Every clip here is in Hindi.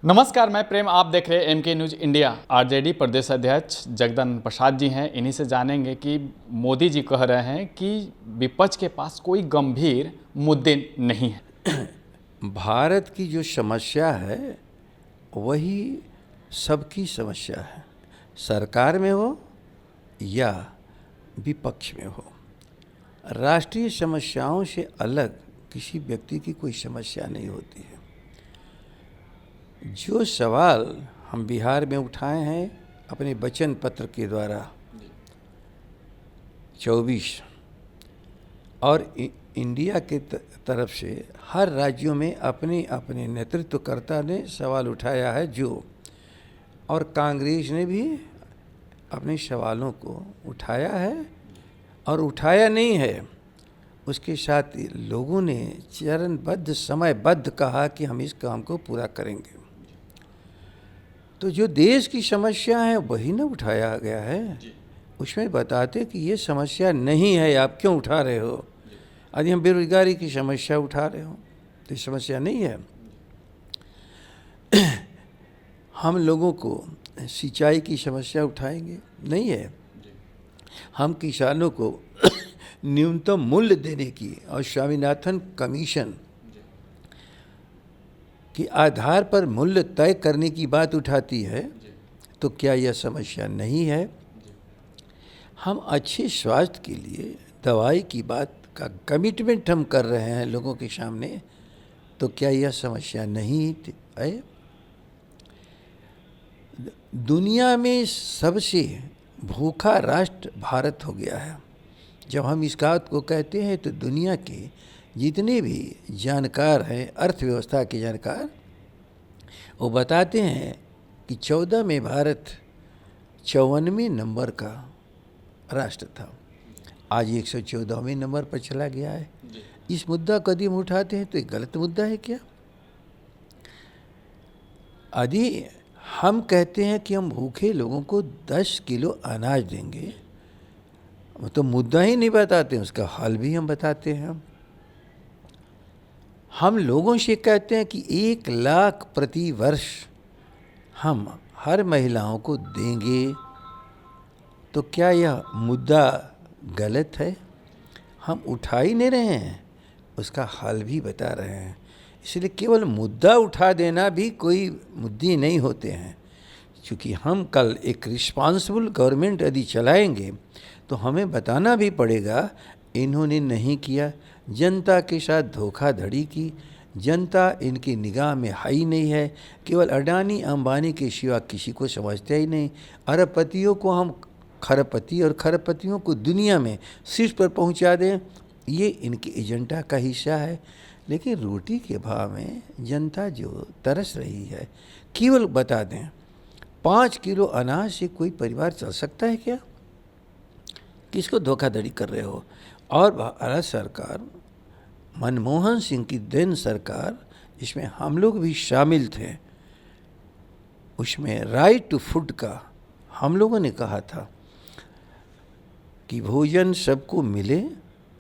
नमस्कार, मैं प्रेम। आप देख रहे हैं एमके न्यूज इंडिया। आरजेडी प्रदेश अध्यक्ष जगदानंद प्रसाद जी हैं। इन्हीं से जानेंगे कि मोदी जी कह रहे हैं कि विपक्ष के पास कोई गंभीर मुद्दे नहीं है। भारत की जो समस्या है वही सबकी समस्या है, सरकार में हो या विपक्ष में हो। राष्ट्रीय समस्याओं से अलग किसी व्यक्ति की कोई समस्या नहीं होती है। जो सवाल हम बिहार में उठाए हैं अपने वचन पत्र के द्वारा 24 और इंडिया के तरफ से हर राज्यों में अपने अपने नेतृत्वकर्ता ने सवाल उठाया है जो, और कांग्रेस ने भी अपने सवालों को उठाया है और उठाया नहीं है। उसके साथ लोगों ने चरणबद्ध समयबद्ध कहा कि हम इस काम को पूरा करेंगे। तो जो देश की समस्या है वही ना उठाया गया है। उसमें बताते कि ये समस्या नहीं है, आप क्यों उठा रहे हो। यदि हम बेरोजगारी की समस्या उठा रहे हो तो ये समस्या नहीं है। हम लोगों को सिंचाई की समस्या उठाएंगे, नहीं है। हम किसानों को न्यूनतम मूल्य देने की और स्वामीनाथन कमीशन के आधार पर मूल्य तय करने की बात उठाती है, तो क्या यह समस्या नहीं है। हम अच्छे स्वास्थ्य के लिए दवाई की बात का कमिटमेंट हम कर रहे हैं लोगों के सामने, तो क्या यह समस्या नहीं है। दुनिया में सबसे भूखा राष्ट्र भारत हो गया है। जब हम इस बात को कहते हैं तो दुनिया के जितने भी जानकार हैं, अर्थव्यवस्था के जानकार, वो बताते हैं कि 14 में भारत 54वें नंबर का राष्ट्र था, आज 114वें नंबर पर चला गया है। इस मुद्दा को यदि हम उठाते हैं तो एक गलत मुद्दा है क्या। यदि हम कहते हैं कि हम भूखे लोगों को 10 किलो अनाज देंगे, तो मुद्दा ही नहीं बताते, उसका हल भी हम बताते हैं। हम लोगों से कहते हैं कि 1 लाख प्रति वर्ष हम हर महिलाओं को देंगे, तो क्या यह मुद्दा गलत है। हम उठा ही नहीं रहे हैं, उसका हल भी बता रहे हैं। इसलिए केवल मुद्दा उठा देना भी कोई मुद्दे नहीं होते हैं। क्योंकि हम कल एक रिस्पॉन्सिबल गवर्नमेंट यदि चलाएंगे तो हमें बताना भी पड़ेगा इन्होंने नहीं किया, जनता के साथ धोखाधड़ी की, जनता इनकी निगाह में हाई नहीं है। केवल अडानी अंबानी के सिवा किसी को समझते ही नहीं। अरबपतियों को हम खरबपति और खरबपतियों को दुनिया में शीर्ष पर पहुंचा दें, ये इनके एजेंडा का हिस्सा है। लेकिन रोटी के भाव में जनता जो तरस रही है, केवल बता दें 5 किलो अनाज से कोई परिवार चल सकता है क्या। किसको धोखाधड़ी कर रहे हो। और भारत सरकार, मनमोहन सिंह की देन सरकार, जिसमें हम लोग भी शामिल थे, उसमें राइट टू फूड का हम लोगों ने कहा था कि भोजन सबको मिले,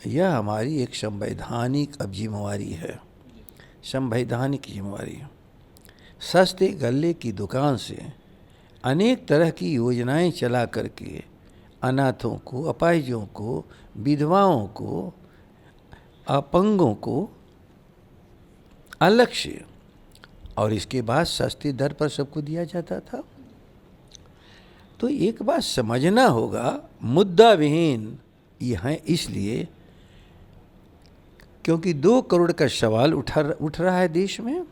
यह हमारी एक संवैधानिक अब जिम्मेवारी है, संवैधानिक जिम्मेवारी। सस्ते गल्ले की दुकान से अनेक तरह की योजनाएं चला करके अनाथों को, अपाहिजों को, विधवाओं को, अपंगों को अलग से, और इसके बाद सस्ती दर पर सबको दिया जाता था। तो एक बात समझना होगा, मुद्दा विहीन ये है इसलिए क्योंकि 2 करोड़ का सवाल उठ रहा है देश में,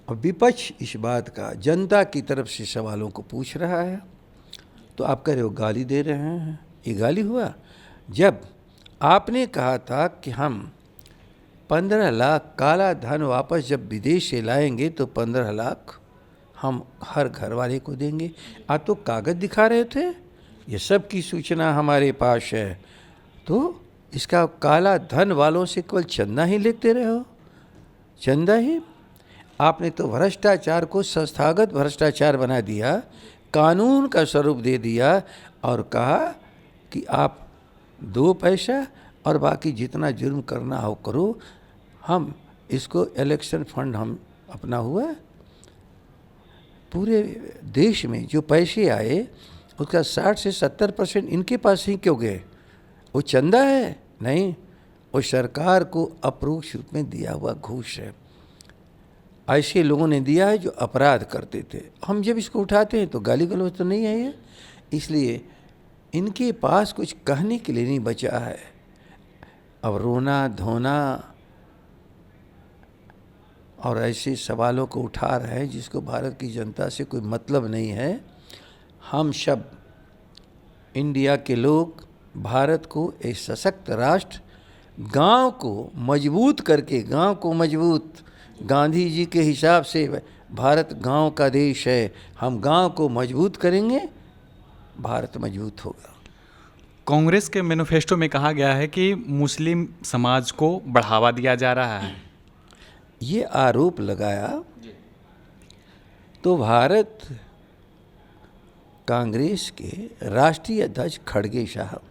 और विपक्ष इस बात का जनता की तरफ से सवालों को पूछ रहा है। तो आप कह रहे हो गाली दे रहे हैं, ये गाली हुआ। जब आपने कहा था कि हम 15 लाख काला धन वापस जब विदेश से लाएंगे तो 15 लाख हम हर घर वाले को देंगे, आप तो कागज़ दिखा रहे थे, ये सब की सूचना हमारे पास है। तो इसका काला धन वालों से केवल चंदा ही लेते रहे हो, चंदा ही। आपने तो भ्रष्टाचार को संस्थागत भ्रष्टाचार बना दिया, कानून का स्वरूप दे दिया और कहा कि आप 2 पैसा और बाकी जितना जुर्म करना हो करो, हम इसको इलेक्शन फंड हम अपना हुआ पूरे देश में जो पैसे आए उसका 60 से 70% इनके पास ही क्यों गए? वो चंदा है? नहीं, वो सरकार को अप्रोक्ष रूप में दिया हुआ घूस है। ऐसे लोगों ने दिया है जो अपराध करते थे। हम जब इसको उठाते हैं तो गाली गलौज तो नहीं है ये, इसलिए इनके पास कुछ कहने के लिए नहीं बचा है। अब रोना धोना और ऐसे सवालों को उठा रहे हैं जिसको भारत की जनता से कोई मतलब नहीं है। हम सब इंडिया के लोग भारत को एक सशक्त राष्ट्र, गांव को मजबूत करके, गांव को मजबूत, गांधी जी के हिसाब से भारत गांव का देश है, हम गांव को मजबूत करेंगे, भारत मजबूत होगा। कांग्रेस के मैनिफेस्टो में कहा गया है कि मुस्लिम समाज को बढ़ावा दिया जा रहा है। ये आरोप लगाया तो भारत कांग्रेस के राष्ट्रीय अध्यक्ष खड़गे साहब,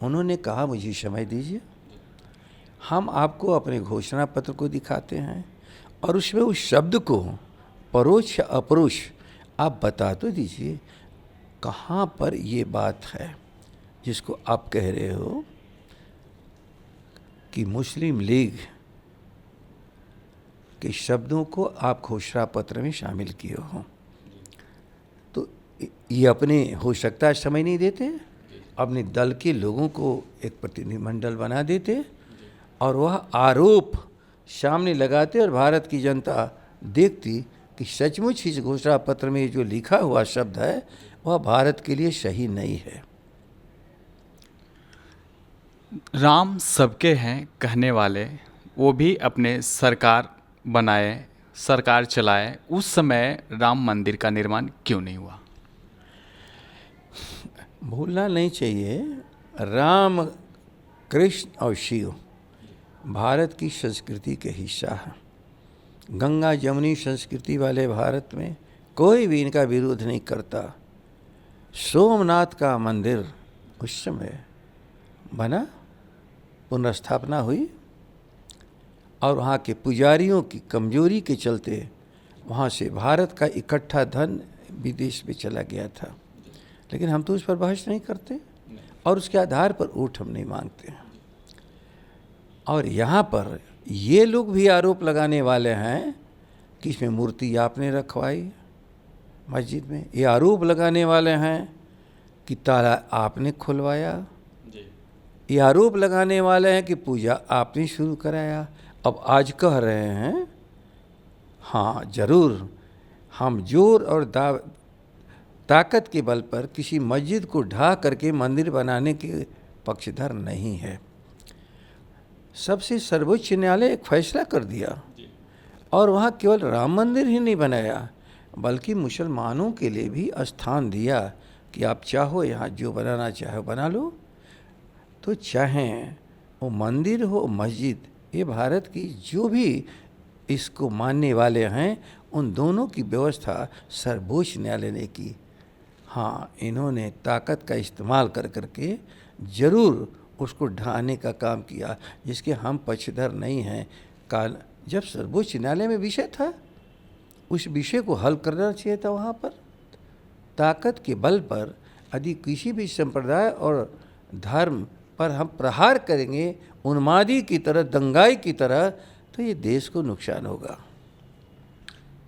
उन्होंने कहा मुझे समय दीजिए, हम आपको अपने घोषणा पत्र को दिखाते हैं और उसमें उस शब्द को परोक्ष या अपरोक्ष आप बता तो दीजिए कहाँ पर ये बात है जिसको आप कह रहे हो कि मुस्लिम लीग के शब्दों को आप घोषणा पत्र में शामिल किए हो। तो ये अपने हो सकता है समय नहीं देते, अपने दल के लोगों को एक प्रतिनिधिमंडल बना देते और वह आरोप सामने लगाते और भारत की जनता देखती कि सचमुच इस घोषणा पत्र में जो लिखा हुआ शब्द है वह भारत के लिए सही नहीं है। राम सबके हैं कहने वाले, वो भी अपने सरकार बनाए, सरकार चलाए, उस समय राम मंदिर का निर्माण क्यों नहीं हुआ? भूलना नहीं चाहिए, राम, कृष्ण और शिव भारत की संस्कृति के हिस्सा है। गंगा जमुनी संस्कृति वाले भारत में कोई भी इनका विरोध नहीं करता। सोमनाथ का मंदिर उस समय बना, पुनर्स्थापना हुई और वहाँ के पुजारियों की कमजोरी के चलते वहाँ से भारत का इकट्ठा धन विदेश में चला गया था। लेकिन हम तो उस पर बहस नहीं करते और उसके आधार पर वोट हम नहीं मांगते। और यहाँ पर ये लोग भी आरोप लगाने वाले हैं कि इसमें मूर्ति आपने रखवाई मस्जिद में, ये आरोप लगाने वाले हैं कि ताला आपने खुलवाया, ये आरोप लगाने वाले हैं कि पूजा आपने शुरू कराया। अब आज कह रहे हैं हाँ जरूर, हम जोर और ताकत के बल पर किसी मस्जिद को ढा करके मंदिर बनाने के पक्षधर नहीं है। सबसे सर्वोच्च न्यायालय एक फैसला कर दिया और वहाँ केवल राम मंदिर ही नहीं बनाया बल्कि मुसलमानों के लिए भी स्थान दिया कि आप चाहो यहाँ जो बनाना चाहो बना लो। तो चाहें वो मंदिर हो मस्जिद, ये भारत की जो भी इसको मानने वाले हैं उन दोनों की व्यवस्था सर्वोच्च न्यायालय ने की। हाँ, इन्होंने ताकत का इस्तेमाल कर करके ज़रूर उसको ढाने का काम किया जिसके हम पक्षधर नहीं हैं। काल जब सर्वोच्च न्यायालय में विषय था उस विषय को हल करना चाहिए था। वहाँ पर ताकत के बल पर यदि किसी भी संप्रदाय और धर्म पर हम प्रहार करेंगे उन्मादी की तरह, दंगाई की तरह, तो ये देश को नुकसान होगा।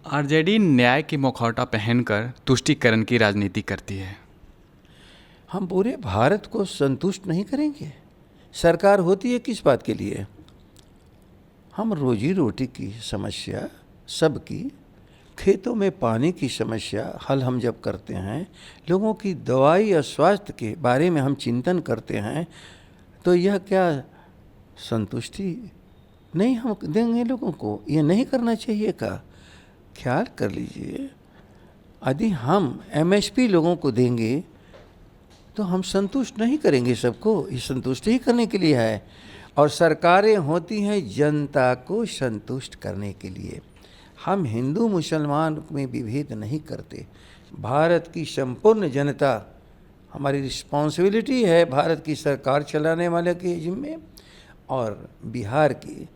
आरजेडी न्याय की मुखौटा पहनकर तुष्टीकरण की राजनीति करती है। हम पूरे भारत को संतुष्ट नहीं करेंगे। सरकार होती है किस बात के लिए? हम रोजी रोटी की समस्या सबकी, खेतों में पानी की समस्या हल हम जब करते हैं, लोगों की दवाई और स्वास्थ्य के बारे में हम चिंतन करते हैं, तो यह क्या संतुष्टि नहीं हम देंगे लोगों को? ये नहीं करना चाहिए का ख्याल कर लीजिए। यदि हम एमएसपी लोगों को देंगे तो हम संतुष्ट नहीं करेंगे सबको, ये संतुष्ट ही करने के लिए है। और सरकारें होती हैं जनता को संतुष्ट करने के लिए। हम हिंदू मुसलमान में विभेद नहीं करते। भारत की संपूर्ण जनता, हमारी रिस्पॉन्सिबिलिटी है भारत की सरकार चलाने वाले के जिम्मे, और बिहार की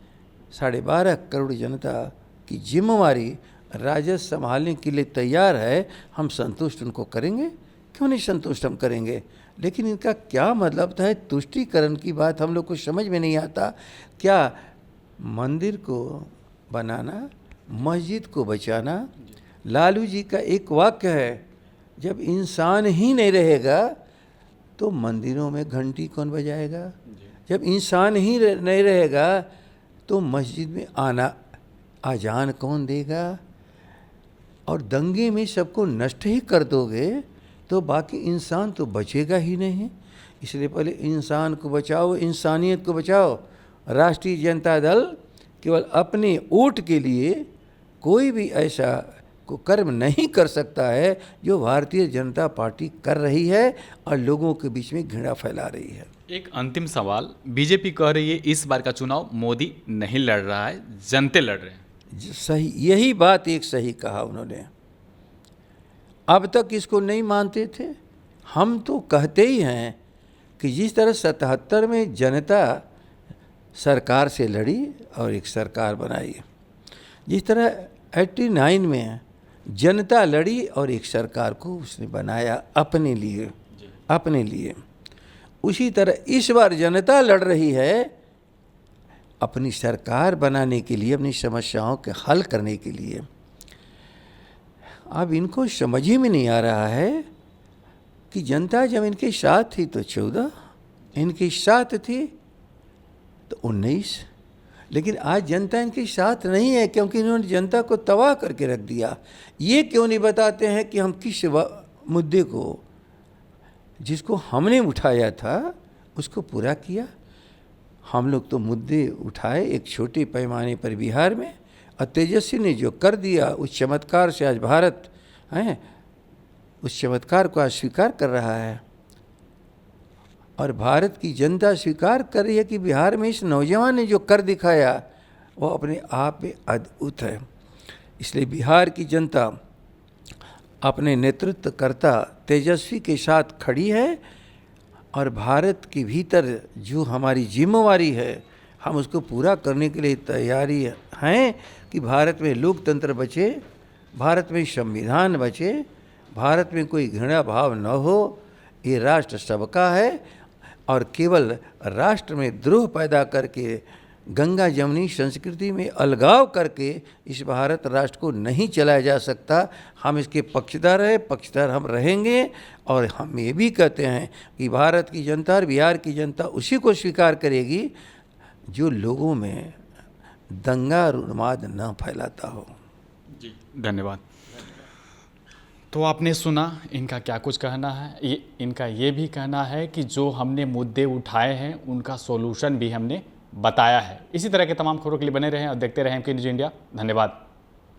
12.5 करोड़ जनता की जिम्मेवारी राजद संभालने के लिए तैयार है, हम संतुष्ट उनको करेंगे, क्यों नहीं संतुष्ट हम करेंगे। लेकिन इनका क्या मतलब था, तुष्टीकरण की बात हम लोग को समझ में नहीं आता। क्या मंदिर को बनाना, मस्जिद को बचाना, लालू जी का एक वाक्य है, जब इंसान ही नहीं रहेगा तो मंदिरों में घंटी कौन बजाएगा, जब इंसान ही नहीं रहेगा तो मस्जिद में आना अजान कौन देगा, और दंगे में सबको नष्ट ही कर दोगे तो बाकी इंसान तो बचेगा ही नहीं। इसलिए पहले इंसान को बचाओ, इंसानियत को बचाओ। राष्ट्रीय जनता दल केवल अपने वोट के लिए कोई भी ऐसा को कर्म नहीं कर सकता है जो भारतीय जनता पार्टी कर रही है और लोगों के बीच में घृणा फैला रही है। एक अंतिम सवाल, बीजेपी कह रही है इस बार का चुनाव मोदी नहीं लड़ रहा है, जनता लड़ रहे हैं। सही, यही बात एक सही कहा उन्होंने। अब तक इसको नहीं मानते थे। हम तो कहते ही हैं कि जिस तरह 77 में जनता सरकार से लड़ी और एक सरकार बनाई, जिस तरह 89 में जनता लड़ी और एक सरकार को उसने बनाया अपने लिए, उसी तरह इस बार जनता लड़ रही है अपनी सरकार बनाने के लिए, अपनी समस्याओं के हल करने के लिए। अब इनको समझ ही में नहीं आ रहा है कि जनता जब इनके साथ थी तो 14, इनके साथ थी तो 19, लेकिन आज जनता इनके साथ नहीं है क्योंकि इन्होंने जनता को तबाह करके रख दिया। ये क्यों नहीं बताते हैं कि हम किस मुद्दे को, जिसको हमने उठाया था, उसको पूरा किया। हम लोग तो मुद्दे उठाए एक छोटे पैमाने पर बिहार में, और तेजस्वी ने जो कर दिया उस चमत्कार से आज भारत उस चमत्कार को आज स्वीकार कर रहा है, और भारत की जनता स्वीकार कर रही है कि बिहार में इस नौजवान ने जो कर दिखाया वो अपने आप में अद्भुत है। इसलिए बिहार की जनता अपने नेतृत्वकर्ता तेजस्वी के साथ खड़ी है, और भारत के भीतर जो हमारी जिम्मेवारी है हम उसको पूरा करने के लिए तैयारी हैं कि भारत में लोकतंत्र बचे, भारत में संविधान बचे, भारत में कोई घृणा भाव न हो। ये राष्ट्र सबका है, और केवल राष्ट्र में द्रोह पैदा करके, गंगा जमुनी संस्कृति में अलगाव करके इस भारत राष्ट्र को नहीं चलाया जा सकता। हम इसके पक्षधर हैं, पक्षधर हम रहेंगे, और हम ये भी कहते हैं कि भारत की जनता और बिहार की जनता उसी को स्वीकार करेगी जो लोगों में दंगा और उन्माद न फैलाता हो। जी धन्यवाद। तो आपने सुना इनका क्या कुछ कहना है। इनका ये भी कहना है कि जो हमने मुद्दे उठाए हैं उनका सॉल्यूशन भी हमने बताया है। इसी तरह के तमाम खबरों के लिए बने रहें और देखते रहें एमके न्यूज़ इंडिया। धन्यवाद।